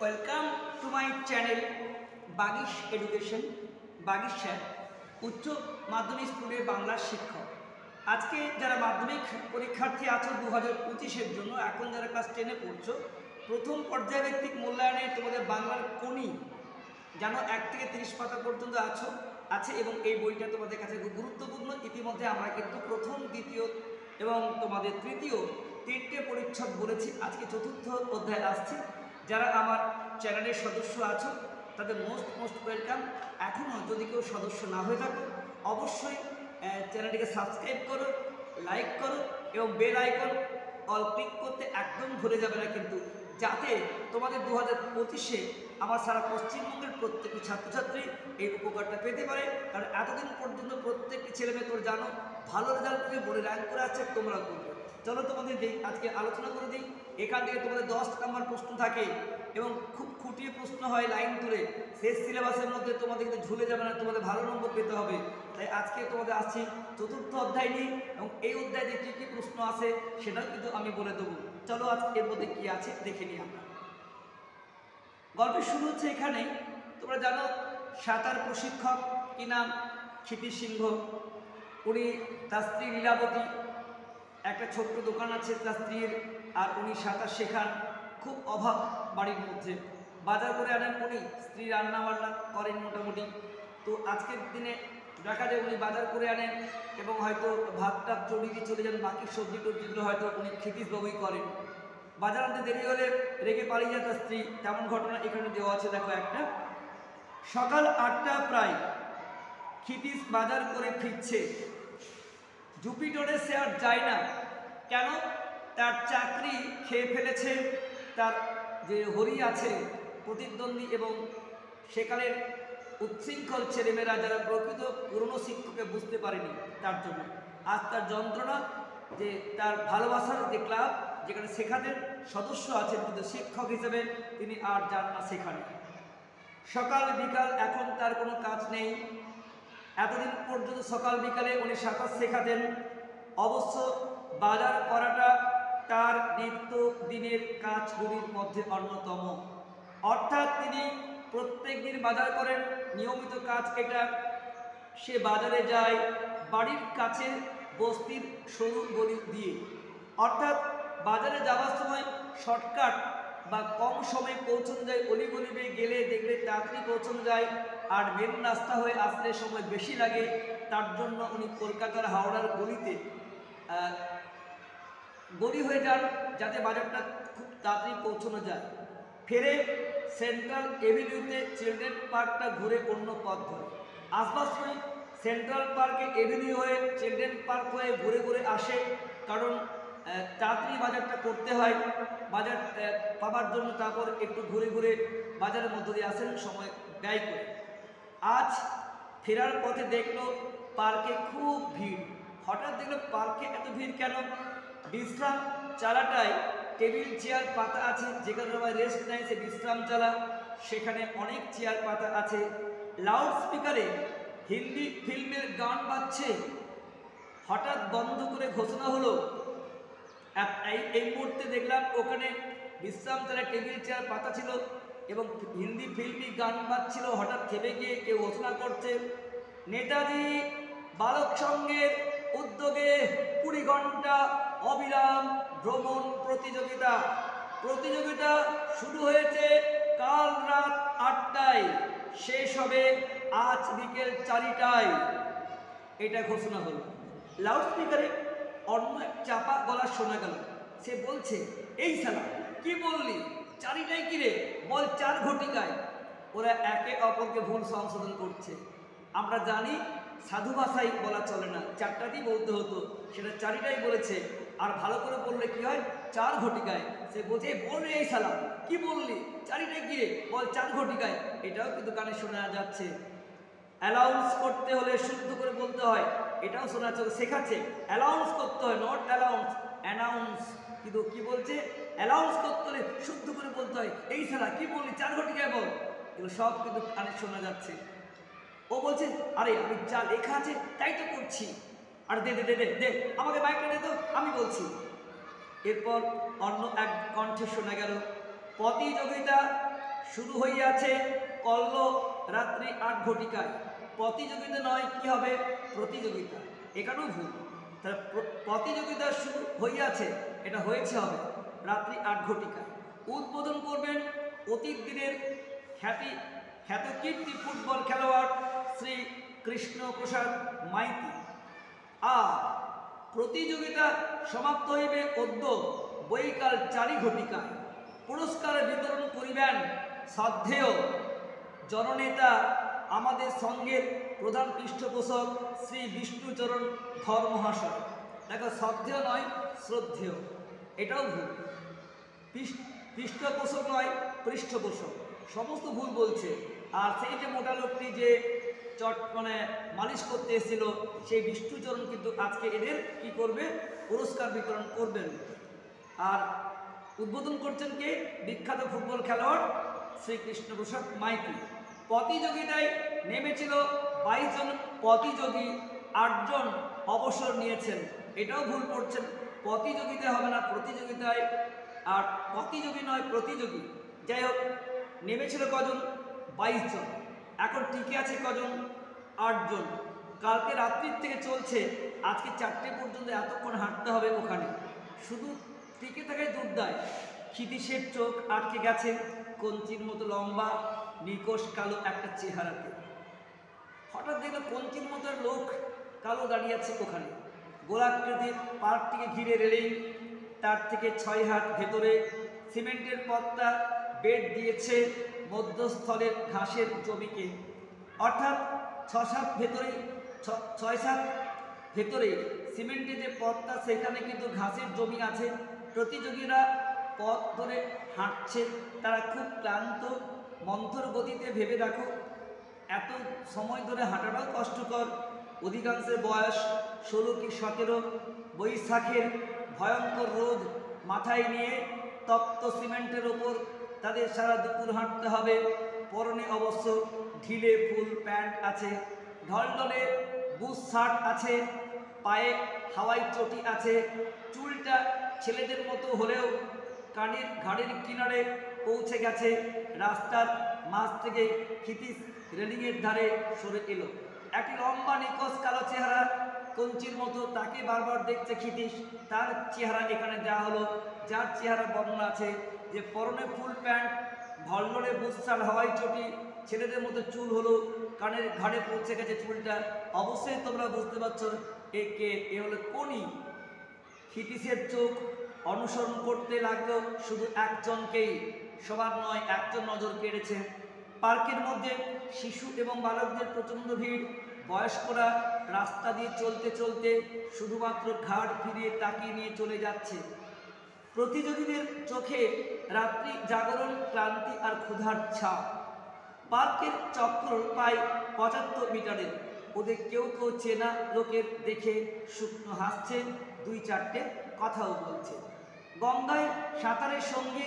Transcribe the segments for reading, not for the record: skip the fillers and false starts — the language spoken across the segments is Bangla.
Welcome to my channel Bagish education Bagish sir উচ্চ মাধ্যমিক স্কুলের বাংলার শিক্ষক। আজকে যারা মাধ্যমিক পরীক্ষার্থী আছো 2025-এর জন্য, এখন যারা ক্লাস 10-এ পড়ছো, প্রথম পর্যায়ভিত্তিক মূল্যায়নে তোমাদের বাংলার কোনি যেন 1 থেকে 30 পাতা পর্যন্ত আছে এবং এই বইটা তোমাদের কাছে খুব গুরুত্বপূর্ণ। ইতিমধ্যে আমরা কিন্তু প্রথম, দ্বিতীয় এবং তোমাদের তৃতীয় 3টে পরিচ্ছদ বলেছি। আজকে চতুর্থ অধ্যায় আসছে। যারা আমার চ্যানেলের সদস্য আছো তাদের মোস্ট ওয়েলকাম। এখনও যদি কেউ সদস্য না হয়ে থাকো অবশ্যই চ্যানেলটিকে সাবস্ক্রাইব করো, লাইক করো এবং বেল আইকন অল ক্লিক করতে একদম ভুলে যাবে না কিন্তু, যাতে তোমাদের 2025-এ আমার সারা পশ্চিমবঙ্গের প্রত্যেকটি ছাত্রছাত্রী এই উপকারটা পেতে পারে। কারণ এতদিন পর্যন্ত প্রত্যেকটি ছেলেমেয়ে তোর জানো ভালো রেজাল্ট করে বোর্ডে র্যাঙ্ক করে আসছে, তোমরা করবে। চলো তোমাদের আজকে আলোচনা করে দিই। এখান থেকে তোমাদের 10 নম্বর প্রশ্ন থাকে এবং খুব খুঁটিয়ে প্রশ্ন হয় লাইন তুলে। শেষ সিলেবাসের মধ্যে তোমাদের কিন্তু ঝুলে যাবে না, তোমাদের ভালো নম্বর পেতে হবে। তাই আজকে তোমাদের আসছি চতুর্থ অধ্যায় নিয়ে এবং এই অধ্যায়ে কী কী প্রশ্ন আছে সেটাও কিন্তু আমি বলে দেবো। চলো আজ এর মধ্যে কী আছে দেখে নিই আমরা। গল্পের শুরু হচ্ছে এখানেই। তোমরা জানো সাঁতার প্রশিক্ষক কী নাম? ক্ষিতিশ সিংহ। উনি তার স্ত্রী লীলাবতী, একটা ছোট্ট দোকান আছে তার স্ত্রীর, আর উনি সাঁতার শেখান। খুব অভাব বাড়ির মধ্যে, বাজার করে আনেন উনি, স্ত্রী রান্না বান্না করেন মোটামুটি। তো আজকের দিনে দেখা যায় উনি বাজার করে আনেন এবং হয়তো ভাতটা চড়িয়ে দিয়ে চলে যান, বাকি সবজি টবজিগুলো হয়তো উনি ক্ষিতিশবাবুই করেন। বাজার আনতে দেরি হলে রেগে পালিয়ে যায় তার স্ত্রী, তেমন ঘটনা এখানে দেওয়া আছে। দেখো একটা, সকাল 8টা প্রায়, ক্ষিতিশ বাজার করে ফিরছে। জুপিটরে সে আর যায় না। কেন? তার চাকরি খেয়ে ফেলেছে তার যে হরি আছে প্রতিদ্বন্দ্বী এবং সেকালের উচ্ছৃঙ্খল ছেলেমেয়েরা, যারা প্রকৃত পুরনো শিক্ষককে বুঝতে পারেনি, তার জন্য আজ তার যন্ত্রণা যে তার ভালোবাসার যে ক্লাব যেখানে শেখাতেন সদস্য আছেন, কিন্তু শিক্ষক হিসেবে তিনি আর যান না সেখানে। সকাল বিকাল এখন তার কোনো কাজ নেই। এতদিন পর্যন্ত সকাল বিকালে উনি সাঁতার শেখাতেন। অবশ্য বাজার করাটা তার নিত্য দিনের কাজগুলির মধ্যে অন্যতম। অর্থাৎ তিনি প্রত্যেক দিন বাজার করেন, নিয়মিত কাজ এটা। সে বাজারে যায় বাড়ির কাছে বস্তির সরু গলি দিয়ে। অর্থাৎ বাজারে যাওয়ার সময় শর্টকাট বা কম সময়ে পৌঁছানো যায়, অলিগলি বেয়ে গেলে দেখবে তাড়াতাড়ি পৌঁছানো যায়। আর মেন রাস্তা হয়ে আসলে সময় বেশি লাগে, তার জন্য উনি কলকাতার হাওড়ার গলিতে গলি হয়ে যান, যাতে বাজারটা খুব তাড়াতাড়ি পৌঁছানো যায়। ফেরে সেন্ট্রাল এভিনিউতে চিলড্রেন পার্কটা ঘুরে অন্য পথ ধরে। আসবার সময় সেন্ট্রাল পার্কে এভিনিউ হয়ে চিলড্রেন পার্ক হয়ে ঘুরে ঘুরে আসে, কারণ তাড়াতাড়ি বাজারটা করতে হয়। বাজার পাবার জন্য তারপর একটু ঘুরে ঘুরে বাজারের মধ্য দিয়ে আসেন, সময় ব্যয় করে। আজ ফেরার পথে দেখলো পার্কে খুব ভিড়। হঠাৎ দেখলো পার্কে এত ভিড় কেন? বিশ্রাম চালাটায় টেবিল চেয়ার পাতা আছে, যেখানে সবাই রেস্ট নেয়, সে বিশ্রাম চালা, সেখানে অনেক চেয়ার পাতা আছে। লাউড স্পিকারে হিন্দি ফিল্মের গান বাজছে। হঠাৎ বন্ধ করে ঘোষণা হলো। এই মুহূর্তে দেখলাম ওখানে বিশ্রাম চালায় টেবিল চেয়ার পাতা ছিল এবং হিন্দি ফিল্মি গান বাজছিল। হঠাৎ থেমে গিয়ে কেউ ঘোষণা করছে, নেতাজি বালক সংঘের উদ্যোগে 20 ঘন্টা অবিরাম ভ্রমণ প্রতিযোগিতা। প্রতিযোগিতা শুরু হয়েছে কাল রাত 8টায়, শেষ হবে আজ বিকেল 4টায়। এটা ঘোষণা হলো। লাউডস্পিকারে অন্য এক চাপা গলা শোনা গেল। সে বলছে, এই শালা কি বললি? 4টায় কিরে? বল 4 ঘটিকায়। ওরা একে অপরকে ভুল সংশোধন করছে। আমরা জানি সাধু ভাষায় বলা চলে না, 4টাতেই বলতে হতো, সেটা 4টাই বলেছে। আর ভালো করে বললে কি হয়? 4 ঘটিকায়। সে বলছে, বলবে এই শালা কি বললি? 4টায় কিরে? বল 4 ঘটিকায়। এটাও কিন্তু কানে শোনা যাচ্ছে। অ্যালাউন্স করতে হলে শুদ্ধ করে বলতে হয়, এটাও শোনা যাচ্ছে। শেখাচ্ছে অ্যালাউন্স করতে হয়, নট অ্যালাউন্স, অ্যানাউন্স। কিন্তু কি বলছে? অ্যালাউন্স করতে হলে শুদ্ধ করে বলতে হয়, এই শালা কি বললি? 4 ঘটিকায় বল। এগুলো সব কিন্তু কানে শোনা যাচ্ছে। ও বলছে, আরে আমি যা লেখা আছে তাই তো করছি। আর দে দে দে দে দে আমাকে মাইকটা দে তো, আমি বলছি। এরপর অন্য এক কণ্ঠে শোনা গেল, প্রতিযোগিতা শুরু হইয়াছে কল্ল রাত্রি 8 ঘটিকায়। প্রতিযোগিতা নয়, কি হবে? প্রতিযোগিতা। এখানেও ভুল। তাহলে প্রতিযোগিতা শুরু হইয়াছে, এটা হয়েছে হবে রাত্রি 8 ঘটিকায়। উদ্বোধন করবেন অতীত দিনের খ্যাতকীর্তি ফুটবল খেলোয়াড় শ্রী কৃষ্ণপ্রসাদ মাইতি। আর প্রতিযোগিতা সমাপ্ত হইবে অদ্য বৈকাল 4 ঘটিকায়। পুরস্কার বিতরণ করিবেন শ্রদ্ধেয় জননেতা আমাদের সংঘের প্রধান পৃষ্ঠপোষক শ্রী বিষ্ণুচরণ ধর মহাশয়। দেখো, শ্রদ্ধেয় নয়, শ্রদ্ধেয়, এটাও ভুল। পৃষ্ঠপোষক নয়, পৃষ্ঠপোষক, সমস্ত ভুল বলছে। আর সেই যে মোটা লোকটি যে মালিশ করতে এসেছিল, সেই বিষ্ণুচরণ কিন্তু আজকে এদের কি করবে? পুরস্কার বিতরণ করবেন। আর উদ্বোধন করছেন কে? বিখ্যাত ফুটবল খেলোয়াড় শ্রী কৃষ্ণপ্রসাদ মাইতি। প্রতিযোগিতায় নেমেছিল 22 জন প্রতিযোগী, 8 জন অবসর নিয়েছেন। এটাও ভুল করছেন। প্রতিযোগিতায় হবে না, প্রতিযোগিতায়। আর প্রতিযোগী নয়, প্রতিযোগী। যাই হোক, নেমেছিল কজন? 22 জন। এখন টিকে আছে কজন? 8 জন। কালকে রাত্রির থেকে চলছে, আজকে 4টে পর্যন্ত এতক্ষণ হাঁটতে হবে ওখানে। শুধু টিকে থাকায় দুর্দায়। ক্ষিতীশের চোখ আটকে গেছে কঞ্চির মতো লম্বা নিকোষ কালো একটা চেহারাতে। হঠাৎ দেখলো কঞ্চির মতো লোক কালো দাঁড়িয়ে আছে ওখানে। গোলাকৃতির পার্কটিকে ঘিরে রেলিং, তার থেকে 6 হাত ভেতরে সিমেন্টের পথটা বেড দিয়েছে মধ্যস্থলের ঘাসের জমিকে। অর্থাৎ 6-7 ভেতরে সিমেন্টের যে পথটা, সেখানে কিন্তু ঘাসের জমি আছে। প্রতিযোগীরা পথ ধরে হাঁটছে, তারা খুব ক্লান্ত, মন্থর গতিতে। ভেবে রাখো, এত সময় ধরে হাঁটাটাও কষ্টকর। অধিকাংশের বয়স 16 কি 17। বৈশাখের ভয়ঙ্কর রোদ মাথায় নিয়ে তপ্ত সিমেন্টের ওপর তাদের সারা দুপুর হাঁটতে হবে। পরনে অবশ্য ঢিলে ফুল প্যান্ট আছে, ঢলঢলে বুশ শার্ট আছে, পায়ে হাওয়াই চটি আছে। চুলটা ছেলেদের মতো হলেও ঘাড়ের কিনারে পৌঁছে গেছে। রাস্তার মাঝ থেকে ক্ষিতীশ রেলিংয়ের ধারে সরে এলো। একটি লম্বা নিকোষ কালো চেহারা কঞ্চির মতো, তাকে বারবার দেখছে ক্ষিতীশ। তার চেহারা এখানে দেওয়া হলো, যার চেহারা বর্ণনা আছে যে পরনে ফুল প্যান্ট, ঢলঢলে বুশ শার্ট, হাওয়াই চটি, ছেলেদের মতো চুল হলো, কানের ঘাড়ে পৌঁছে গেছে চুলটা। অবশ্যই তোমরা বুঝতে পারছো এ হলো কোনি। ক্ষিতীশের চোখ অনুসরণ করতে লাগলো শুধু একজনকেই, সবার নয়, একজন নজর কেড়েছে। পার্কের মধ্যে শিশু এবং বালকদের প্রচণ্ড ভিড়। বয়স্করা রাস্তা দিয়ে চলতে চলতে শুধুমাত্র ঘাড় ফিরিয়ে তাকিয়ে নিয়ে চলে যাচ্ছে। প্রতিযোগীদের চোখে রাত্রি জাগরণ, ক্লান্তি আর ক্ষুধার ছাপ। পার্কের চক্র প্রায় 75 মিটারের। ওদের কেউ কেউ চেনা লোকের দেখে শুকনো হাসছে, 2-4টে কথাও বলছে। গঙ্গায় সাঁতারের সঙ্গী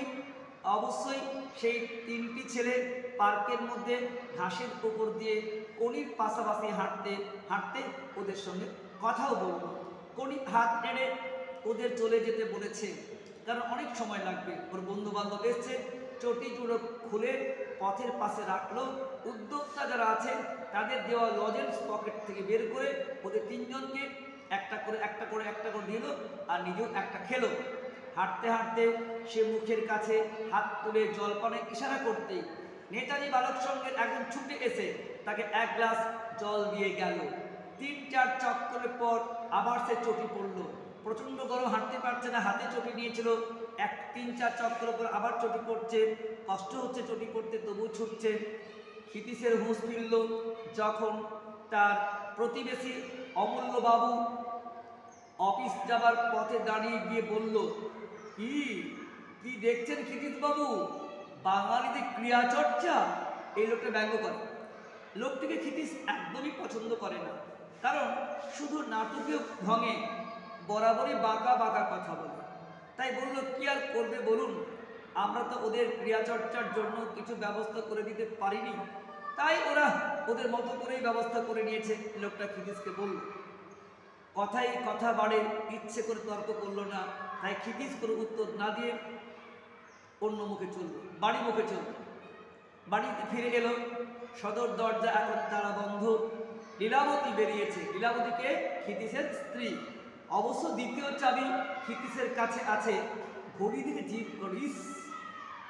অবশ্যই সেই 3টি ছেলে পার্কের মধ্যে ঘাসের উপর দিয়ে কনির পাশাপাশি হাঁটতে হাঁটতে ওদের সঙ্গে কথাও বলবো। কনি হাত নেড়ে ওদের চলে যেতে বলেছে, কারণ অনেক সময় লাগবে। ওর বন্ধু বান্ধব এসছে, চটিগুলো খুলে পথের পাশে রাখলো। উদ্যোক্তা যারা আছে তাদের দেওয়া লজেন্স পকেট থেকে বের করে ওদের 3 জনকে একটা করে দিল, আর নিজেও একটা খেলো। হাঁটতে হাঁটতে সে মুখের কাছে হাত তুলে জলপানের ইশারা করতেই নেতাজি বালক সংঘের একজন ছুটে এসে তাকে 1 গ্লাস জল দিয়ে গেল। 3-4 চক্করের পর আবার সে চটি পড়ল। প্রচণ্ড গরম, হাঁটতে পারছে না, হাতে চটি নিয়েছিল। 3-4 চক্কর পর আবার চটি পড়ছে, কষ্ট হচ্ছে চটি পড়তে, তবু ছুটছে। ক্ষিতীশের হুঁশ ফিরল যখন তার প্রতিবেশী অমূল্যবাবু অফিস যাবার পথে দাঁড়িয়ে গিয়ে বলল, কি দেখছেন ক্ষিতীশবাবু, বাঙালিদের ক্রিয়াচর্চা? এই লোকটা ব্যঙ্গ করে। লোকটিকে ক্ষিতীশ একদমই পছন্দ করে না, কারণ শুধু নাটকীয় ঢঙে বরাবরই বাঁকা বাঁকা কথা বলে। তাই বলল, কি আর করবে বলুন, আমরা তো ওদের ক্রিয়াচর্চার জন্য কিছু ব্যবস্থা করে দিতে পারিনি, তাই ওরা ওদের মতো করেই ব্যবস্থা করে নিয়েছে। লোকটা ক্ষিতীশকে বলল। কথাই কথা বাড়ে, ইচ্ছে করে তর্ক করলো না। তাই ক্ষিতীশ কোনো উত্তর না দিয়ে অন্য মুখে চলল, বাড়ি মুখে চলল। বাড়িতে ফিরে এলো, সদর দরজা এখন তালা বন্ধ। লীলাবতী বেরিয়েছে। লীলাবতীকে ক্ষিতীশের স্ত্রী। অবশ্য দ্বিতীয় চাবি ক্ষিতীশের কাছে আছে। ঘড়ি দিকে জিভ করিস,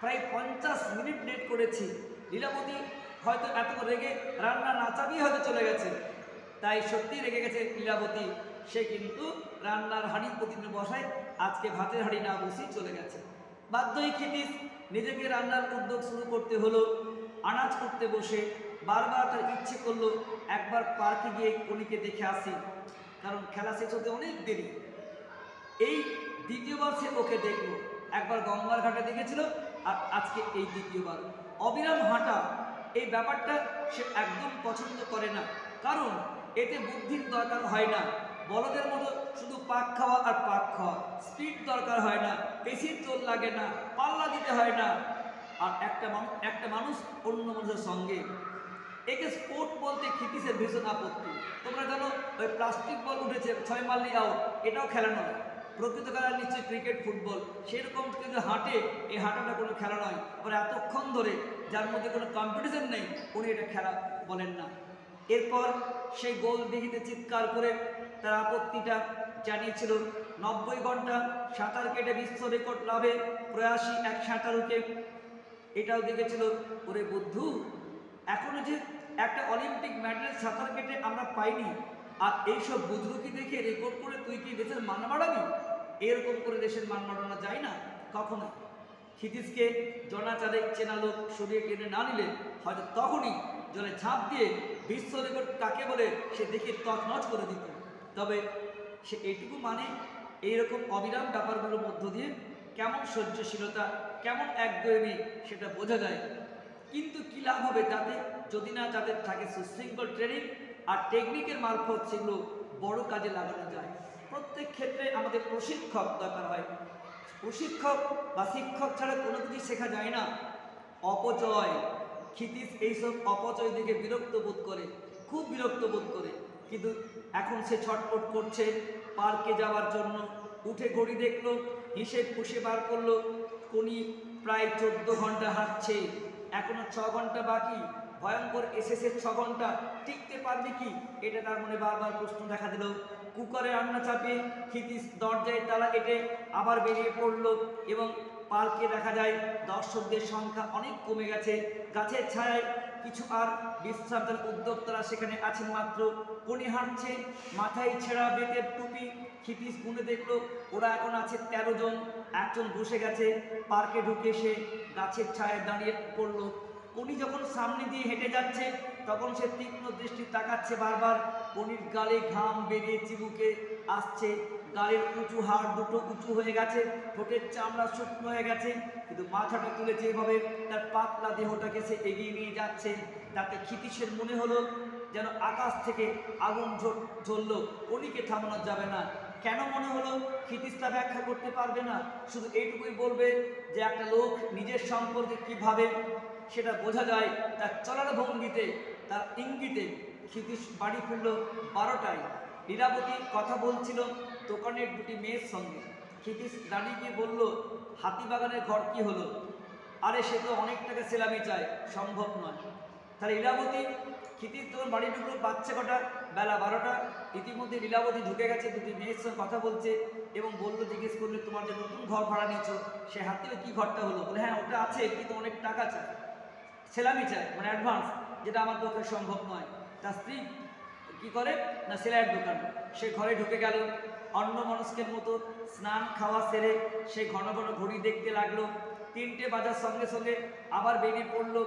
প্রায় 50 মিনিট লেট করেছি। লীলাবতী হয়তো এত রেগে রান্না না চাপিয়ে হয়তো চলে গেছে, তাই সত্যি রেগে গেছে লীলাবতী। সে কিন্তু রান্নার হাঁড়ি প্রতিদিন বসায়, আজকে ভাতের হাঁড়ি না বসেই চলে গেছে। বাধ্যই ক্ষিতীশ নিজেকে রান্নার উদ্যোগ শুরু করতে হলো। আনাজ করতে বসে বারবার তার ইচ্ছে করলো একবার পার্কে গিয়ে কণিকে দেখে আসি, কারণ খেলা শেষ হতে অনেক দেরি। এই দ্বিতীয়বার সে ওকে দেখলো। একবার গঙ্গার ঘাটে দেখেছিল, আর আজকে এই দ্বিতীয়বার। অবিরাম হাঁটা, এই ব্যাপারটা সে একদম পছন্দ করে না, কারণ এতে বুদ্ধির দরকার হয় না। বলদের মতো শুধু পাক খাওয়া আর পাক খাওয়া, স্পিড দরকার হয় না, পেশির জোর লাগে না, পাল্লা দিতে হয় না। আর একটা মানুষ অন্য মানুষের সঙ্গে। একে স্পোর্ট বলতে ক্ষিতীশের ভীষণ আপত্তি। তোমরা জানো ওই প্লাস্টিক বল উঠেছে, 6 মারলি আউট, এটাও খেলা নয়। প্রকৃত খেলা নিশ্চয়ই ক্রিকেট, ফুটবল। সেরকম কিন্তু হাঁটে, এই হাঁটাটা কোনো খেলা নয়। আবার এতক্ষণ ধরে যার মধ্যে কোনো কম্পিটিশন নেই, উনি এটা খেলা বলেন না। এরপর সেই গোল দিঘিতে চিৎকার করে তার আপত্তিটা জানিয়েছিল। 90 ঘন্টা সাঁতার কেটে বিশ্ব রেকর্ড লাভে প্রয়াসী এক সাঁতারুকে এটাও দেখেছিল। ওরে বুদ্ধু, এখনো যে একটা অলিম্পিক মেডেল সাঁতার কেটে আমরা পাইনি, আর এইসব বুজরুকি দেখে রেকর্ড করে তুই কি দেশের মান বাড়াবি? এরকম করে দেশের মান বাড়ানো যায় না কখনো। ক্ষিতীশকে জনা চাঁদেক চেনা লোক সরিয়ে টেনে না নিলে হয়তো তখনই জলে ঝাঁপ দিয়ে বিশ্ব রেকর্ড কাকে বলে সে দেখে তছনছ করে দিত। তবে সে এইটুকু মানে এইরকম অবিরাম ব্যাপারগুলোর মধ্য দিয়ে কেমন সহ্যশীলতা, কেমন একগুঁয়েমি সেটা বোঝা যায়। কিন্তু কী লাভ হবে তাতে, যদি না তাদের থাকে সুশৃঙ্খল ট্রেনিং আর টেকনিকের মারফত সেগুলো বড় কাজে লাগানো যায়। প্রত্যেক ক্ষেত্রে আমাদের প্রশিক্ষক দরকার হয়। প্রশিক্ষক বা শিক্ষক ছাড়া কোনো কিছু শেখা যায় না। অপচয়, ক্ষিতীশ এইসব অপচয় দেখে বিরক্ত বোধ করে, খুব বিরক্ত বোধ করে। কিন্তু এখন সে ছটফট করছে পার্কে যাওয়ার জন্য। উঠে ঘড়ি দেখলো, হিসেব পুষে বার করলো, কোনি প্রায় 14 ঘন্টা হাঁটছে, এখনো 6 ঘন্টা বাকি। ভয়ঙ্কর এসেছে 6 ঘন্টা, টিকতে পারবে কি? এটা তার মনে বারবার প্রশ্ন দেখা দিল। কুকারে রান্না চাপিয়ে ক্ষিতীশ দরজায় তালা কেটে আবার বেরিয়ে পড়লো এবং পার্কে দেখা যায় দর্শকদের সংখ্যা অনেক কমে গেছে। গাছের ছায়ায় কিছু আর বিশ্রামের উদ্যোক্তারা সেখানে আছেন মাত্র। কোনি হাঁটছে, মাথায় ছেঁড়া বেতের টুপি। ক্ষিতীশ গুনে দেখলো ওরা এখন আছে 13 জন। একজন বসে গেছে। পার্কে ঢুকে সে গাছের ছায়ায় দাঁড়িয়ে পড়লো। কোনি যখন সামনে দিয়ে হেঁটে যাচ্ছে তখন সে তীক্ষ্ণ দৃষ্টি তাকাচ্ছে বারবার। কোনির গালে ঘাম বেরিয়ে চিবুকে আসছে, গালের উঁচু হাড় দুটো উঁচু হয়ে গেছে, ঠোঁটের চামড়া শুকনো হয়ে গেছে, কিন্তু মাথাটা তুলে যেভাবে তার পাতলা দেহটাকে সে এগিয়ে নিয়ে যাচ্ছে, তাতে ক্ষিতীশের মনে হলো যেন আকাশ থেকে আগুন জ্বলল। কোনিকে থামানো যাবে না। কেন মনে হলো ক্ষিতীশ তা ব্যাখ্যা করতে পারবে না, শুধু এইটুকুই বলবে যে একটা লোক নিজের সম্পর্কে কী ভাবে সেটা বোঝা যায় তার চলার ভঙ্গিতে, তার ইঙ্গিতে। ক্ষিতীশ বাড়ি ফিরল 12টায়। লীলাবতী কথা বলছিল দোকানের দুটি মেয়ের সঙ্গে। ক্ষিতীশ দাঁড়িয়ে গিয়ে বলল, হাতিবাগানের ঘর কি হলো? আরে সে তো অনেক টাকা সেলামি চায়, সম্ভব নয়। তাহলে লীলাবতী, ক্ষিতীশ তখন বাড়ি ঢুকলো বাচ্চা কটা, বেলা 12টা। ইতিমধ্যে লীলাবতী ঢুকে গেছে, দুটি মেয়ের সঙ্গে কথা বলছে এবং বললো, জিজ্ঞেস করলে তোমার যে নতুন ঘর ভাড়া নিয়েছ সে হাতির কি ঘরটা হলো? বলে হ্যাঁ ওটা আছে, কিন্তু অনেক টাকা চায়, সেলামি চায়, মানে অ্যাডভান্স, যেটা আমার পক্ষে সম্ভব নয়। তার স্ত্রী কী করে না, সেলাইয়ের দোকান। সে ঘরে ঢুকে গেল অন্য মানুষের মতো। স্নান খাওয়া সেরে সে ঘন ঘন ঘড়ি দেখতে লাগলো। 3টে বাজার সঙ্গে সঙ্গে আবার বেরিয়ে পড়লো।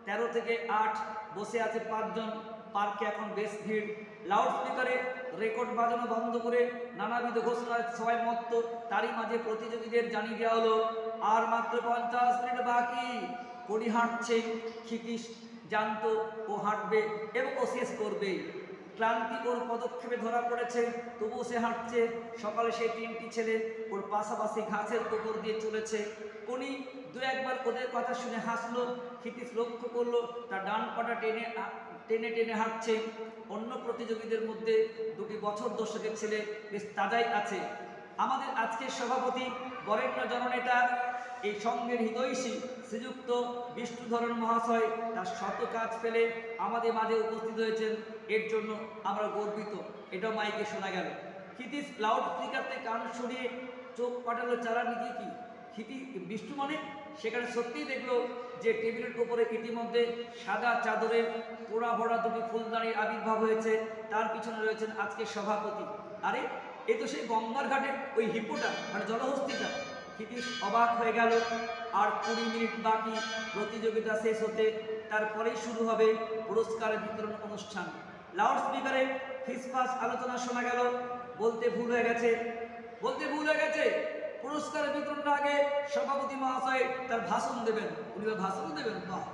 13 থেকে 8 বসে আছে 5 জন। পার্কে এখন বেশ ভিড়। লাউড স্পিকারে রেকর্ড বাজানো বন্ধ করে নানাবিধ ঘোষণায় সবাই মত্ত। তারই মাঝে প্রতিযোগীদের জানিয়ে দেওয়া হলো আর মাত্র 50 মিনিট বাকি। কোনি হাঁটছে। ক্ষিতীশ জানতো ও হাঁটবে এবং ও শেষ করবে। ক্লান্তি ওর পদক্ষেপে ধরা পড়েছে, তবুও সে হাঁটছে। সকালে সেই 3টি ছেলে ওর পাশাপাশি ঘাসের উপর দিয়ে চলেছে। কোনি 2-1বার ওদের কথা শুনে হাসলো। ক্ষিতীশ লক্ষ্য করলো তার ডান পাটা টেনে টেনে টেনে হাঁটছে। অন্য প্রতিযোগীদের মধ্যে 2টি বছর দশকের ছেলে বেশ তাজাই আছে। আমাদের আজকের সভাপতি বরেণ্য জননেতা এই সঙ্গের হৃদয়সী শ্রীযুক্ত বিষ্ণুধরন মহাশয় তার শত কাজ ফেলে আমাদের মাঝে উপস্থিত হয়েছেন, এর জন্য আমরা গর্বিত। এটাও মাইকে শোনা গেল। ক্ষিতিশ লাউড স্পিকারতে কান সরিয়ে চোখ পাঠালো চালার নিচে কি ক্ষিতি বিষ্ণু মানে সেখানে সত্যিই দেখলো যে টেবিলের উপরে ইতিমধ্যে সাদা চাদরের পোড়া ভরা দুটি ফুলদানির আবির্ভাব হয়েছে, তার পিছনে রয়েছেন আজকের সভাপতি। আরে এ তো সেই গঙ্গার ঘাটের ওই হিপোটা মানে জলহস্তিটা। ক্ষিতিশ অবাক হয়ে গেল। আর 20 মিনিট বাকি প্রতিযোগিতা শেষ হতে, তারপরেই শুরু হবে পুরস্কার বিতরণ অনুষ্ঠান। লাউড স্পিকারে ফিসফাস আলোচনা শোনা গেল। বলতে ভুল হয়ে গেছে পুরস্কার বিতরণের আগে সভাপতি মহাশয় তার ভাষণ দেবেন। উনি ভাষণ দেবেন। বাহ!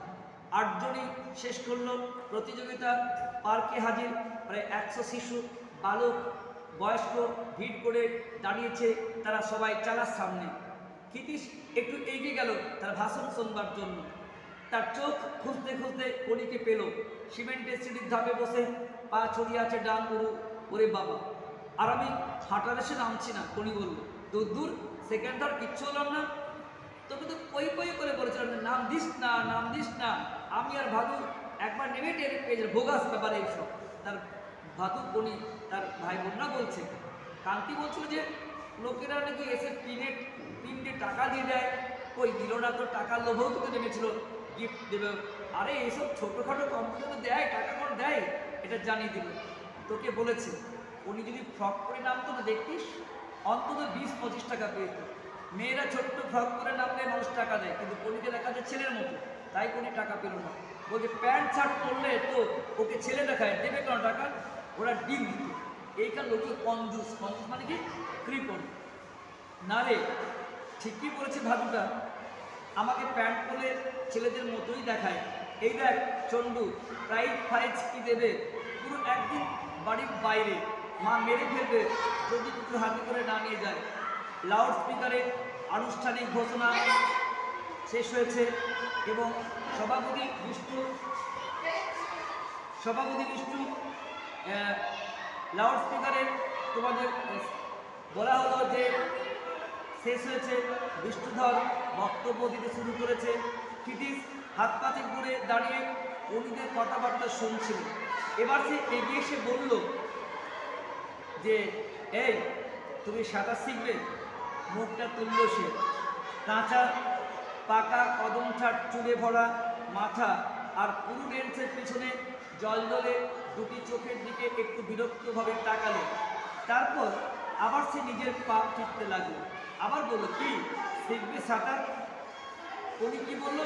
8 জনই শেষ করলো প্রতিযোগিতা। পার্কে হাজির প্রায় 100 শিশু, বালক, বয়স্ক ভিড় করে দাঁড়িয়েছে, তারা সবাই চালার সামনে। ক্ষিতিশ একটু এগিয়ে গেল তার ভাষণ শুনবার জন্য। তার চোখ খুঁজতে খুঁজতে কণিকে পেল। সিমেন্টের সিঁড়ির ধাপে বসে পা ছড়িয়ে আছে ডান গরু। ওরে বাবা, আর আমি হাঁটার এসে নামছি না। কণি বলল, দূর সেকেন্ড থার্ড কিচ্ছু হলাম না। তোকে তো পই করে বলেছিলাম নাম দিস না। আমি আর ভাদু একবার নেমে টেনে পেয়েছে ভোগাস ব্যাপারে এইসব। তার ভাদু কণি তার ভাই বোনরা বলছে। কান্তি বলছিল যে লোকেরা নাকি এসে তিনটে টাকা দিয়ে দেয়। কই দিল না, তো টাকার লোভেও তোকে নেমেছিল গিফট দেবে। আরে এইসব ছোটোখাটো কম্পিউটার দেয়, টাকা কোন দেয়, এটা জানিয়ে দিল। তোকে বলেছে উনি যদি ফ্রক করে নামতো না দেখতিস অন্তত 20-25 টাকা পেত। মেয়েরা ছোট্ট ফ্রক করে নামলে মানুষ টাকা দেয়, কিন্তু কণিকে দেখা যায় ছেলের মতো, তাই কণি টাকা পেল না। বলছে প্যান্ট শার্ট পরলে তো ওকে ছেলে দেখায়, দেবে কেন টাকা? ওরা ডিল দিত। এইখান লোকে কঞ্জুস মানে কি কৃপণ। না রে, ঠিকই বলেছে ভাদুটা, আমাকে প্যান্ট পরলে ছেলেদের মতোই দেখায়। এই দেখ চন্ডু, প্রাইজ কি দেবে? পুরো একদিন বাড়ির বাইরে, মা মেরে ফেলবে যদি কিছু হাতে করে না নিয়ে যায়। লাউড স্পিকারে আনুষ্ঠানিক ঘোষণা শেষ হয়েছে এবং সভাপতি বিষ্ণু লাউড স্পিকারে তোমাদের বলা হলো যে শেষ হয়েছে। বিষ্ণুধর বক্তব্য দিতে শুরু করেছে। ক্ষিতিশ হাত পাতে করে দাঁড়িয়ে কণিদের কথাবার্তা শুনছিল। এবার সে এগিয়ে এসে বলল যে এই তুমি সাঁতার শিখবে? মুখটা তুলল সে। কাঁচা পাকা কদম ছাট চুলে ভরা মাথা আর পুরু লেন্সের পিছনে জলদলে দুটি চোখের দিকে একটু বিরক্তভাবে তাকালো। তারপর আবার সে নিজের পা ফিরতে লাগলো। আবার বলল, কি শিখবে সাঁতার? উনি কি বলল,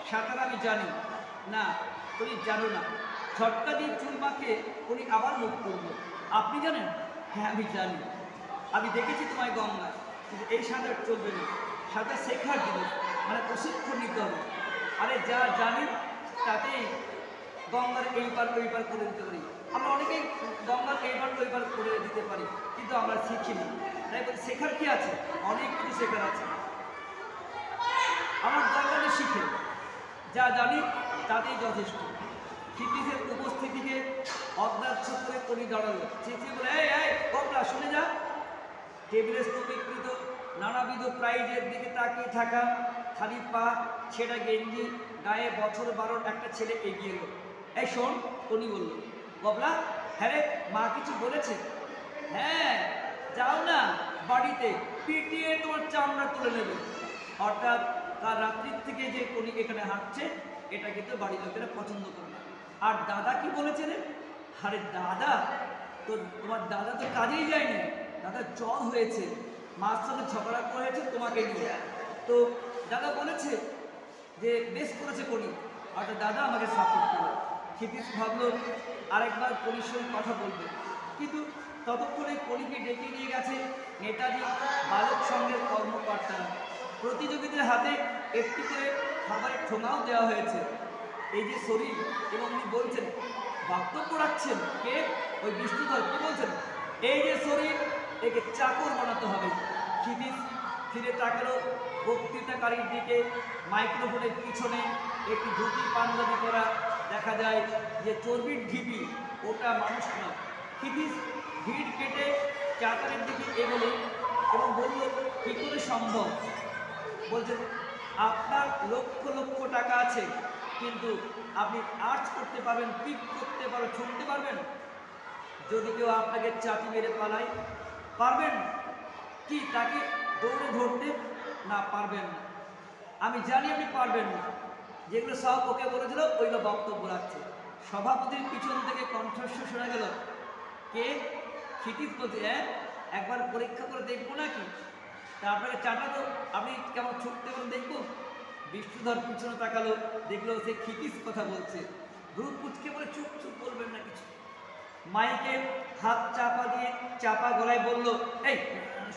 সাঁতার আমি জানি না। তুমি জানো না। ঝটকা দিয়ে চুল মাখিয়ে উনি আবার মুখ করল। আপনি জানেন? হ্যাঁ আমি জানি, আমি দেখেছি তোমায় গঙ্গায়, কিন্তু এই সাঁতার চলবে না। সাঁতার শেখার জিনিস, মানে প্রশিক্ষণ নিতে হবে। আরে যা জানি তাতেই গঙ্গার এইবার ওইবার করে দিতে পারি। আমরা অনেকেই গঙ্গার এইবার ওইবার করে দিতে পারি, কিন্তু আমরা শিখিনি। তাই বলি শেখার কি আছে? অনেক কিছু শেখার আছে। আমার দরকারে শিখে যা জানি তাতেই যথেষ্ট। ক্ষিতিশের উপস্থিতিকে অগ্রাহ্য করে কণি দাঁড়ালো। চেঁচিয়ে বলে, এই কমলা শুনে যা। টেবিলে স্তূপীকৃত নানাবিধ প্রাইজের দিকে তাকিয়ে থাকা, খালি পা, ছেঁড়া গেঞ্জি, গায়ে বছর 12 একটা ছেলে এগিয়ে এলো। এই শোন, কণি বলল। কমলা, হ্যাঁ রে, মা কিছু বলেছে? হ্যাঁ, যাও না বাড়িতে, পিটিয়ে তোমার চামড়া তুলে নেবে। অর্থাৎ তার রাত্রির থেকে যে কণি এখানে হাঁটছে, এটা কিন্তু বাড়ির লোকেরা পছন্দ করে না। আর দাদা কি বলেছে রে? আরে দাদা তো, তোমার দাদা তো কাজেই যায়নি, দাদা জ্বর হয়েছে, মার সঙ্গে ঝগড়া করেছে তোমাকে নিয়ে। তো দাদা বলেছে যে বেশ করেছে কণি, অর্থাৎ দাদা আমাকে সাপোর্ট করে। ক্ষিতিশ ভাবলো আরেকবার কণির সঙ্গে কথা বলবে, কিন্তু ততক্ষণে কণিকে ডেকে নিয়ে গেছে নেতাজি বালক সংঘের কর্মকর্তারা। প্রতিযোগীদের হাতে একটি করে খাবারের ঠোঙাও দেওয়া হয়েছে। এই যে শরীর, এবং উনি বলছেন, বক্তব্য রাখছেন কে? ওই বিষ্ণুধর। কি বলছেন? এই যে শরীর, একে চাকর বানাতে হবে। ক্ষিতিশ ফিরে তাকালো বক্তৃতাকারীর দিকে। মাইক্রোফোনের পিছনে একটি ধুতি পাঞ্জাবি করা দেখা যায় যে চর্বির ঢিপি, ওটা মানুষ নয়। ক্ষিতিশ ভিড় কেটে চাকরের দিকে এগোলো এবং বলল, কি করে সম্ভব? বলছেন আপনার লক্ষ লক্ষ টাকা আছে, কিন্তু আপনি আর্চ করতে পারবেন, পিক করতে পারবেন, ছুটতে পারবেন? যদি কেউ আপনাকে চাটি মেরে পালায়, পারবেন কি তাকে দৌড়ে ধরতে? না, পারবেন না। আমি জানি আপনি পারবেন না। যেগুলো সব ওকে বলেছিল ওইগুলো বক্তব্য রাখছে। সভাপতির পিছন থেকে কণ্ঠস্বর শোনা গেল, কে? ক্ষিতিশ বলছে, হ্যাঁ একবার পরীক্ষা করে দেখবো নাকি? তা আপনাকে চাটাতো, আপনি কেমন ছুটতে পারেন দেখবো। বিষ্ণুধর পিছনে তাকালো, দেখলো সে ক্ষিতিশ কথা বলছে। ভ্রু কুচকে বলে, চুপ চুপ, বলবেন না কিছু। মাইকে হাত চাপা দিয়ে চাপা গলায় বলল, এই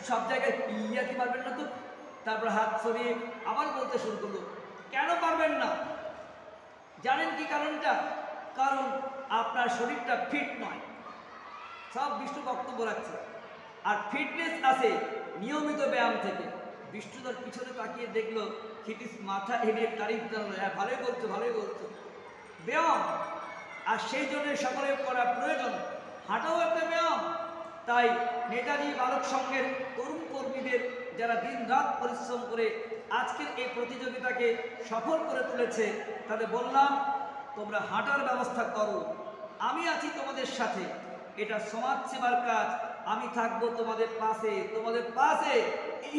সব জায়গায় ইয়াকে পারবেন না তো? তারপর হাত সরিয়ে আবার বলতে শুরু করলো, কেন পারবেন না? জানেন কি কারণটা? কারণ আপনার শরীরটা ফিট নয়। সব বিষ্ণু বক্তব্য রাখছে। আর ফিটনেস আসে নিয়মিত ব্যায়াম থেকে। বিষ্ণুধর পিছনে তাকিয়ে দেখলো ক্ষিতিশ মাথা এড়িয়ে তারিফ জানালো, হ্যাঁ ভালোই বলছো, ভালোই বলছো। ব্যায়াম, আর সেই জন্য সকলের করা প্রয়োজন। হাঁটাও একটা ব্যায়াম। তাই নেতাজি বালক সংঘের তরুণ কর্মীদের যারা দিন রাত পরিশ্রম করে আজকের এই প্রতিযোগিতাকে সফল করে তুলেছে, তাদের বললাম তোমরা হাঁটার ব্যবস্থা করো, আমি আছি তোমাদের সাথে। এটা সমাজ সেবার কাজ, আমি থাকবো তোমাদের পাশে, তোমাদের পাশে।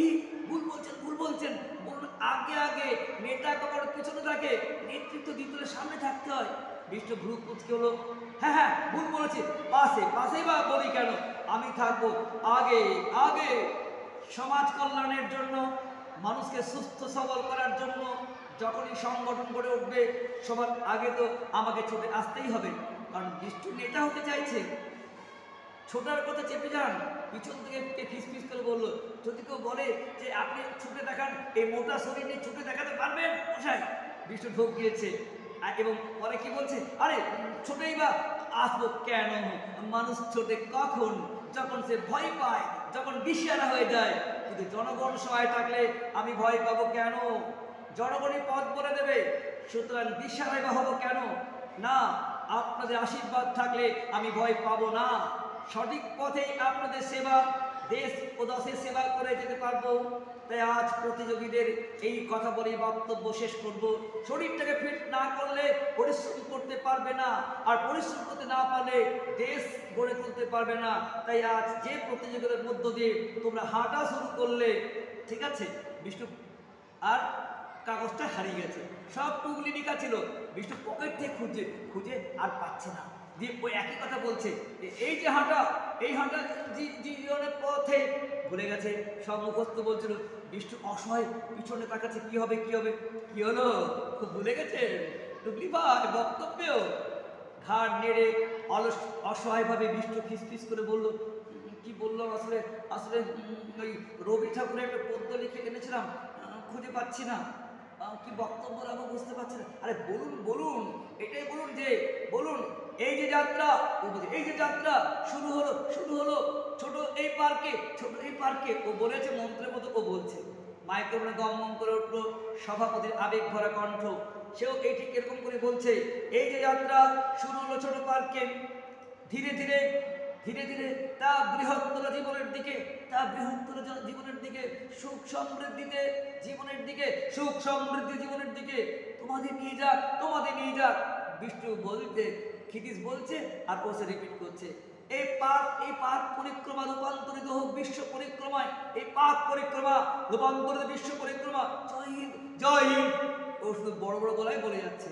এই ভুল বলছেন, ভুল বলছেন, বলুন আগে আগে নেতা কখনো পিছনে থাকে, নেতৃত্ব দিতে হলে সামনে থাকতে হয়। বিষ্ণু ভ্রু কুচকে হলো, হ্যাঁ হ্যাঁ ভুল বলেছি, পাশে, পাশেই বা বলি কেন, আমি থাকবো আগে আগে। সমাজ কল্যাণের জন্য, মানুষকে সুস্থ সবল করার জন্য যখনই সংগঠন গড়ে উঠবে, সবার আগে তো আমাকে ছুটে আসতেই হবে। কারণ বিষ্ণু নেতা হতে চাইছে। ছোটার কথা চেপে যান, পিছন থেকে ফিস ফিস করে বললো, যদি কেউ বলে যে আপনি ছুটে দেখান, এই মোটা শরীর নিয়ে ছুটে দেখাতে পারবেন মশাই? বিষ্ণু ঢোক গিয়েছে। এবং পরে কি বলছে, আরে ছোটেই বা আসবো কেন? মানুষ ছোটে কখন? যখন সে ভয় পায়, যখন দিশেহারা হয়ে যায়। কিন্তু জনগণ সহায় থাকলে আমি ভয় পাবো কেন? জনগণই পথ বলে দেবে, সুতরাং দিশেহারাই বা হবো কেন? না, আপনাদের আশীর্বাদ থাকলে আমি ভয় পাবো না। সঠিক পথেই আপনাদের সেবা, দেশ ও দশের সেবা করে যেতে পারবো। তাই আজ প্রতিযোগীদের এই কথা বলে বক্তব্য শেষ করব। শরীরটাকে ফিট না করলে পরিশ্রম করতে পারবে না, আর পরিশ্রম করতে না পারলে দেশ গড়ে তুলতে পারবে না। তাই আজ যে প্রতিযোগিতার মধ্য দিয়ে তোমরা হাঁটা শুরু করলে, ঠিক আছে? বিষ্ণু আর কাগজটা হারিয়ে গেছে, সব টুকলি লিখা ছিল। বিষ্ণু পকেট থেকে খুঁজে খুঁজে আর পাচ্ছে না, দিয়ে ওই একই কথা বলছে, এই যে হাঁটা, এই হাঁটা জীবনের পথে ভুলে গেছে, সব মুখস্থ বলছিল। বিষ্ণু অসহায় পিছনে তাকাচ্ছে, কি হবে কি হবে, কি হলো, খুব ভুলে গেছে টুকলি ভাই বক্তব্যেও। ঘাড় নেড়ে অসহায়ভাবে বিষ্ণু ফিস করে বলল, কি বললাম আসলে, আসলে ওই রবি ঠাকুরের একটা পদ্য লিখে এনেছিলাম, খুঁজে পাচ্ছি না, কি বক্তব্য রাখবো বুঝতে পারছি না। আরে বলুন বলুন, এটাই বলুন, যে বলুন এই যে যাত্রা, এই যে যাত্রা শুরু হলো, শুরু হলো ছোট এই পার্কে, ছোট এই পার্কে। ও বলেছে মন্ত্রের মতো, ও বলছে। মাইক্রোফোনে গমগম করে উঠলো সভাপতির আবেগ ভরা কণ্ঠ। সেও এই ঠিক এরকম করে বলছে, এই যে যাত্রা শুরু হলো ছোট পার্কে, ধীরে ধীরে ধীরে ধীরে তা বৃহত্তর জীবনের দিকে, তা বৃহত্তর জীবনের দিকে, সুখ সমৃদ্ধিতে জীবনের দিকে, সুখ সমৃদ্ধি জীবনের দিকে তোমাদের নিয়ে যাক, তোমাদের নিয়ে যাক। বিষ্ণু বলতে, ক্ষিতিশ বলছে, আর ও সে রিপিট করছে, এই পাক পরিক্রমা রূপান্তরিত হোক বিশ্ব পরিক্রমায়, এই পাক পরিক্রমা রূপান্তরিত বিশ্ব পরিক্রমা, জয় হিন্দ, জয় হিন্দ। ও শুধু বড় বড় গলায় বলে যাচ্ছে।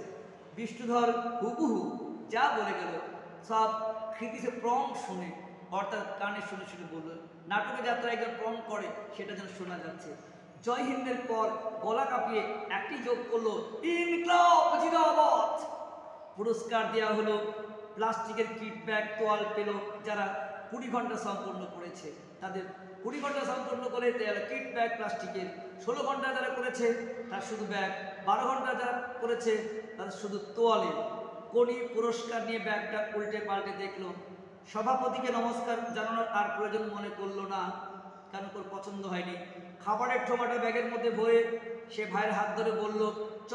বিষ্ণুধর হুবহু যা বলে গেল সব ক্ষিতিশে প্রং শুনে, অর্থাৎ কানে শুনে শুনে বলল। নাটকে যাত্রা একজন প্রং করে, সেটা যেন শোনা যাচ্ছে। জয় হিন্দের পর গলা কাঁপিয়ে একটি যোগ করলো, ইনকলাব জিন্দাবাদ। পুরস্কার দেওয়া হলো। প্লাস্টিকের কিট ব্যাগ তোয়াল পেল যারা 20 ঘন্টা সম্পন্ন করেছে, তাদের 20 ঘন্টা সম্পন্ন করে দেওয়া কিট ব্যাগ প্লাস্টিকের। 16 ঘন্টা যারা করেছে তার শুধু ব্যাগ, 12 ঘন্টা যারা করেছে তাদের শুধু তোয়ালে। কোনি পুরস্কার নিয়ে ব্যাগটা উল্টে পাল্টে দেখলো। সভাপতিকে নমস্কার জানানোর আর প্রয়োজন মনে করলো না, কারণ ওর পছন্দ হয়নি। খাবারের ঠোঙাটা ব্যাগের মধ্যে ভরে সে ভাইয়ের হাত ধরে বলল, চ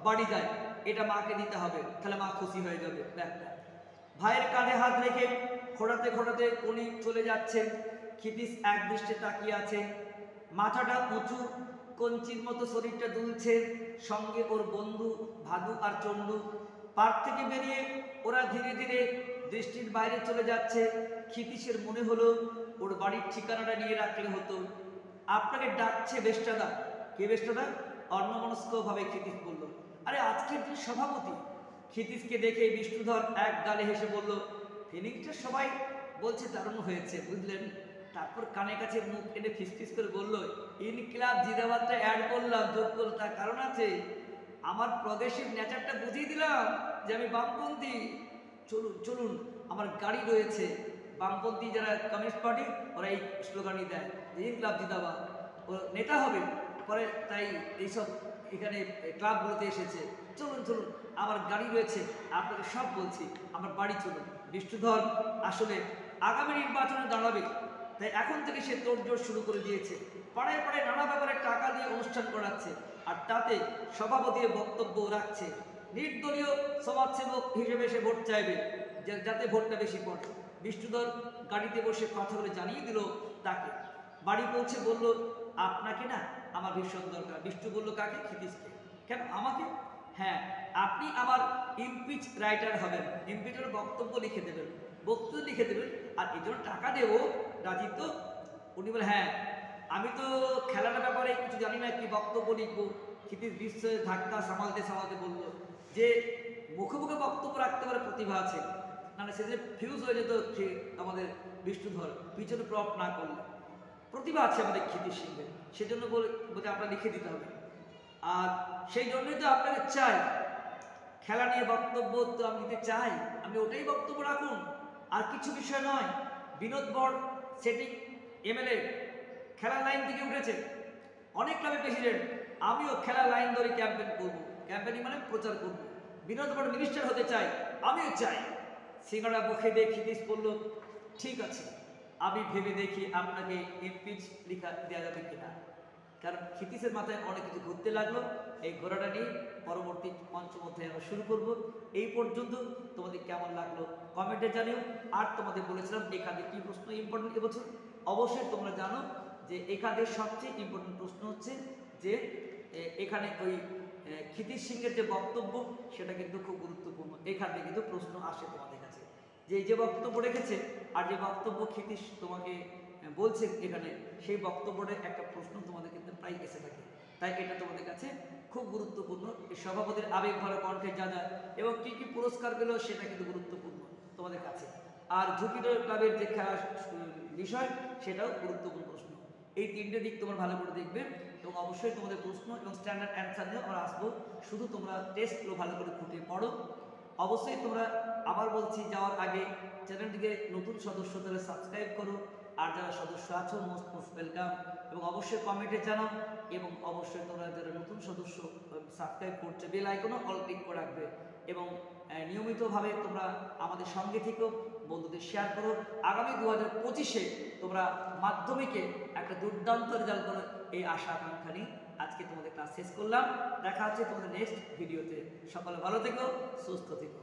বাড়ি যায়, এটা মাকে দিতে হবে, তাহলে মা খুশি হয়ে যাবে ব্যাগটা। ভাইয়ের কাঁধে হাত রেখে খোঁড়াতে খোঁড়াতে কোনি চলে যাচ্ছে। ক্ষিতিশ এক দৃষ্টে তাকিয়ে আছে। মাথাটা উঁচু, কঞ্চির মতো শরীরটা দুলছে, সঙ্গে ওর বন্ধু ভাদু আর চন্ডু। পার্ক থেকে বেরিয়ে ওরা ধীরে ধীরে দৃষ্টির বাইরে চলে যাচ্ছে। ক্ষিতীশের মনে হলো ওর বাড়ির ঠিকানাটা নিয়ে রাখলে হতো। আপনাকে ডাকছে বেষ্টাদা। কে বেষ্টাদা? অন্যমনস্কভাবে ক্ষিতীশ বলল। আরে আজকের যে সভাপতি। ক্ষিতীশকে দেখে বিষ্ণুধর এক গালে হেসে বলল, ফিলিংসটা সবাই বলছে দারুণ হয়েছে, বুঝলেন? তারপর কানে কাছে মুখ এনে ফিসফিস করে বলল, ইনকিলাব জিন্দাবাদটা অ্যাড করলাম, যোগ করলাম, তার কারণ আছে। আমার প্রগ্রেসিভ নেচারটা বুঝিয়ে দিলাম যে আমি বামপন্থী। চলুন চলুন, আমার গাড়ি রয়েছে। বামপন্থী যারা কমিউনিস্ট পার্টি ওরা এই স্লোগানই দেয় যে ইনকিলাব জিন্দাবাদ। ও নেতা হবে পরে, তাই এইসব এখানে ক্লাবগুলোতে এসেছে। চলুন চলুন, আমার গাড়ি রয়েছে, আপনাকে সব বলছি, আমার বাড়ি চলুন। বিষ্ণুধর আসলে আগামী নির্বাচনে দাঁড়াবে, তাই এখন থেকে সে তোড়জোড় শুরু করে দিয়েছে। পাড়ায় পাড়ায় নানা ব্যাপারে টাকা দিয়ে অনুষ্ঠান করাচ্ছে, আর তাতে সভাপতির বক্তব্য রাখছে। নির্দলীয় সমাজসেবক হিসেবে সে ভোট চাইবে, যাতে ভোটটা বেশি পড়ে। বিষ্ণুধর গাড়িতে বসে কথাগুলো জানিয়ে দিল তাকে। বাড়ি পৌঁছে বলল, আপনাকে না আমার ভীষণ দরকার। বিষ্ণু বলল, কাকে? ক্ষিতীশকে। কেন আমাকে? হ্যাঁ, আপনি আমার ইমপিচ রাইটার হবেন। ইমপিচের বক্তব্য লিখে দেবেন, বক্তব্য লিখে দেবেন, আর এই জন্য টাকা দেবো। রাজি তো? উনি বলে, হ্যাঁ। আমি তো খেলার ব্যাপারে কিছু জানি না, কি বক্তব্য লিখবো। ক্ষিতীশ বিশ্বের ধাক্কা সামালতে সামালতে বলল যে মুখে মুখে বক্তব্য রাখতে পারে প্রতিভা আছে, মানে সে যে ফিউজ হয়ে যেত আমাদের বিষ্ণুধর পিছনে প্রপ না করলে। প্রতিভা আছে আমাদের ক্ষিতীশ সিংহের, সেজন্য বলে আপনার লিখে দিতে হবে। আর সেই জন্যই তো আপনাকে চাই। খেলা নিয়ে বক্তব্য তো আমি দিতে চাই, আমি ওটাই বক্তব্য রাখুন, আর কিছু বিষয় নয়। বিনোদ বড় সেটিং এমএলএ খেলার লাইন থেকে উঠেছে, অনেক ক্লাবের প্রেসিডেন্ট। আমিও খেলার লাইন ধরে ক্যাম্পেইন করব। ক্যাম্পেইনিং মানে প্রচার করব। বিনোদ বড় মিনিস্টার হতে চাই, আমিও চাই। সিঙ্গারা মুখে দিয়ে ক্ষিতীশ বলল, ঠিক আছে, আমি ভেবে দেখি আপনাকে ইমপিচ লেখা দেওয়া যাবে কিনা। কারণ ক্ষিতীশের মাথায় অনেক কিছু ঘুরতে লাগলো। এই ঘোরাটা নিয়ে পরবর্তী পঞ্চম অধ্যায়ে আমরা শুরু করব। এই পর্যন্ত তোমাদের কেমন লাগলো কমেন্টে জানিও। আর তোমাদের বলেছিলাম এখানে কি প্রশ্ন ইম্পর্টেন্ট এবছর। অবশ্যই তোমরা জানো যে এখানে সবচেয়ে ইম্পর্টেন্ট প্রশ্ন হচ্ছে যে এখানে ওই ক্ষিতীশ সিংহের যে বক্তব্য সেটা কিন্তু খুব গুরুত্বপূর্ণ। এখানে কিন্তু প্রশ্ন আসে তোমাদের কাছে যে এই যে বক্তব্য রেখেছে আর যে বক্তব্য ক্ষিতীশ তোমাকে বলছে এখানে, সেই বক্তব্যটা একটা প্রশ্ন তোমাদের কিন্তু প্রায় এসে থাকে। তাই এটা তোমাদের কাছে খুব গুরুত্বপূর্ণ। এই সভাপতির আবেগ ভরা কণ্ঠে যা যা এবং কী কী পুরস্কার পেল সেটা কিন্তু গুরুত্বপূর্ণ তোমাদের কাছে। আর ঝুঁকিডোর ক্লাবের যে খেলার বিষয় সেটাও গুরুত্বপূর্ণ প্রশ্ন। এই তিনটে দিক তোমরা ভালো করে দেখবে এবং অবশ্যই তোমাদের প্রশ্ন এবং স্ট্যান্ডার্ড অ্যান্সার নিয়ে আমরা আসবো। শুধু তোমরা টেস্টগুলো ভালো করে খুঁটিয়ে পড়ো। অবশ্যই তোমরা, আবার বলছি যাওয়ার আগে, চ্যানেলটিকে নতুন সদস্য তাহলে সাবস্ক্রাইব করো। আর যারা সদস্য আছো মোস্ট ওয়েলকাম, এবং অবশ্যই কমেন্টে জানাও। এবং অবশ্যই তোমরা যারা নতুন সদস্য সাবস্ক্রাইব করছে বেল আইকনও অল ক্লিক করে রাখবে। এবং নিয়মিতভাবে তোমরা আমাদের সঙ্গে থেকেও বন্ধুদের শেয়ার করো। আগামী 2025-এ তোমরা মাধ্যমিকে একটা দুর্দান্ত রেজাল্ট করো, এই আশা আকাঙ্ক্ষা নিয়ে আজকে তোমাদের ক্লাস শেষ করলাম। দেখা হচ্ছে তোমাদের নেক্সট ভিডিওতে। সকলে ভালো থেকো, সুস্থ থেকো।